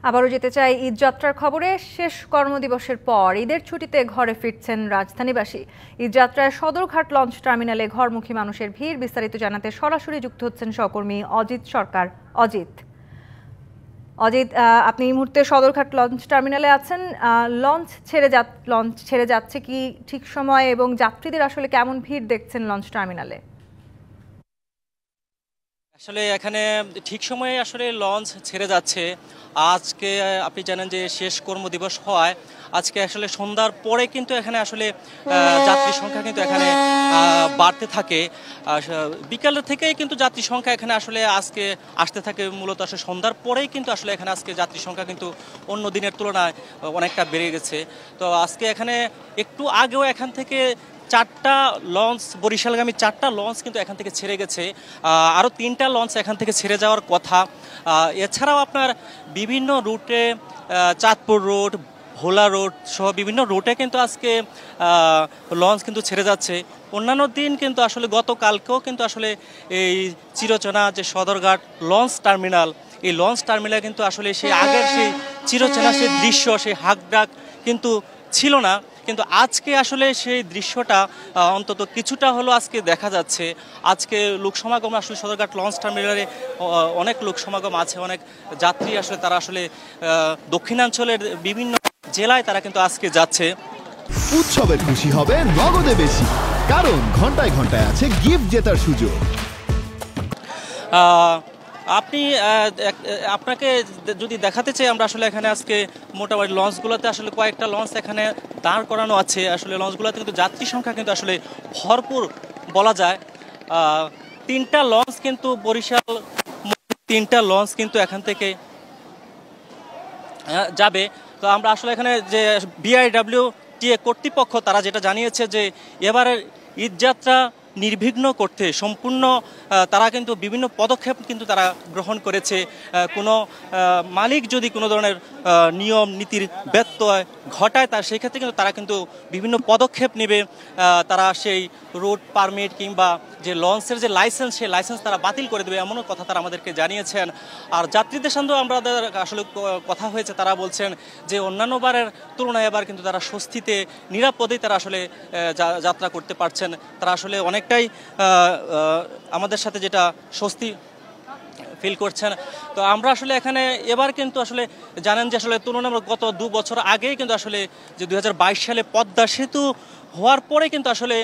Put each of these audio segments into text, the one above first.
আবারও যেতে চাই ঈদ যাত্রার খবরে। শেষ কর্মদিবসের পর ঈদের ছুটিতে ঘরে ফিরছেন রাজধানীবাসী। ঈদ যাত্রায় সদরঘাট লঞ্চ টার্মিনালে ঘরমুখী মানুষের ভিড়। বিস্তারিত জানাতে সরাসরি যুক্ত হচ্ছেন সহকর্মী অজিত সরকার। অজিত, আপনি এই মুহূর্তে সদরঘাট লঞ্চ টার্মিনালে আছেন। লঞ্চ ছেড়ে যাচ্ছে কি ঠিক সময়, এবং যাত্রীদের আসলে কেমন ভিড় দেখছেন লঞ্চ টার্মিনালে? আসলে এখানে ঠিক সময়ে আসলে লঞ্চ ছেড়ে যাচ্ছে। আজকে আপনি জানেন যে শেষ কর্মদিবস হয় আজকে, আসলে সন্ধ্যার পরে কিন্তু এখানে আসলে যাত্রী সংখ্যা কিন্তু এখানে বাড়তে থাকে। বিকাল থেকেই কিন্তু যাত্রী সংখ্যা এখানে আসলে আজকে আসতে থাকে। মূলত আসলে সন্ধ্যার পরেই কিন্তু আসলে এখানে আজকে যাত্রী সংখ্যা কিন্তু অন্য দিনের তুলনায় অনেকটা বেড়ে গেছে। তো আজকে এখানে একটু আগেও এখান থেকে 4টা লঞ্চ, বরিশালগামী 4টা লঞ্চ কিন্তু এখান থেকে ছেড়ে গেছে। আরও 3টা লঞ্চ এখান থেকে ছেড়ে যাওয়ার কথা। এছাড়াও আপনার বিভিন্ন রুটে, চাঁদপুর রোড, ভোলা রোড সহ বিভিন্ন রুটে কিন্তু আজকে লঞ্চ কিন্তু ছেড়ে যাচ্ছে। অন্যান্য দিন কিন্তু আসলে গতকালকেও কিন্তু আসলে এই চিরচেনা যে সদরঘাট লঞ্চ টার্মিনাল, এই লঞ্চ টার্মিনাল কিন্তু আসলে সেই আগের সেই চিরচেনা সেই দৃশ্য, সেই হাঁকডাক কিন্তু ছিল না। কিন্তু আজকে আসলে সেই দৃশ্যটা অন্তত কিছুটা হলো আজকে দেখা যাচ্ছে। আজকে লোক সমাগম আসলে সদরঘাট লঞ্চ টার্মিনালে অনেক লোক সমাগম আছে, অনেক যাত্রী আসলে তারা আসলে দক্ষিণাঞ্চলের বিভিন্ন জেলায় তারা কিন্তু আজকে যাচ্ছে। উৎসবের খুশি হবে নগদে বেশি, কারণ ঘন্টায় ঘন্টায় আছে গিফট জেতার সুযোগ। আপনাকে যদি দেখাতে চাই, আমরা আসলে এখানে আজকে মোটামুটি লঞ্চগুলোতে আসলে কয়েকটা লঞ্চ এখানে দাঁড় করানো আছে। আসলে লঞ্চগুলোতে কিন্তু যাত্রী সংখ্যা কিন্তু আসলে ভরপুর বলা যায়। 3টা লঞ্চ কিন্তু বরিশাল, 3টা লঞ্চ কিন্তু এখান থেকে যাবে। তো আমরা আসলে এখানে যে BIWTA কর্তৃপক্ষ তারা যেটা জানিয়েছে যে এবারের ঈদযাত্রা নির্বিঘ্ন করতে সম্পূর্ণ তারা কিন্তু বিভিন্ন পদক্ষেপ কিন্তু তারা গ্রহণ করেছে। কোনো মালিক যদি কোনো ধরনের নিয়ম নীতির ব্যত্যয় ঘটায় তার সেই ক্ষেত্রে কিন্তু তারা কিন্তু বিভিন্ন পদক্ষেপ নেবে। তারা সেই রুট পারমিট কিংবা যে লঞ্চের যে লাইসেন্স, সেই লাইসেন্স তারা বাতিল করে দেবে, এমনও কথা তারা আমাদেরকে জানিয়েছেন। আর যাত্রীদের সঙ্গেও আমাদের আসলে কথা হয়েছে, তারা বলছেন যে অন্যান্য বারের তুলনায় এবার কিন্তু তারা স্বস্তিতে নিরাপদেই তারা আসলে যাত্রা করতে পারছেন। তারা আসলে অনেকটাই আমাদের সাথে যেটা স্বস্তি ফিল করছেন। তো আমরা আসলে এখানে এবার কিন্তু আসলে জানেন যে আসলে তুলনামূলক গত 2 বছর আগেই কিন্তু আসলে যে 2022 সালে পদ্মা সেতু হওয়ার পরে কিন্তু আসলে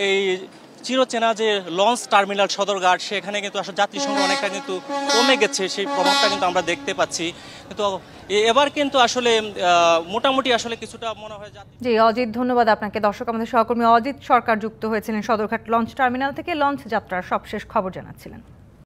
এই চিরচেনা যে লঞ্চ টার্মিনাল সদরঘাট, সেখানে কিন্তু আসলে যাত্রী সংখ্যা অনেকটা কিন্তু কমে গেছে, সেই প্রভাবটা কিন্তু আমরা দেখতে পাচ্ছি। কিন্তু এবার কিন্তু আসলে মোটামুটি আসলে কিছুটা মনে হয়। জি অজিত, ধন্যবাদ আপনাকে। দর্শক, আমাদের সহকর্মী অজিত সরকার যুক্ত হয়েছিলেন সদরঘাট লঞ্চ টার্মিনাল থেকে। লঞ্চ যাত্রার সবশেষ খবর জানাচ্ছিলেন।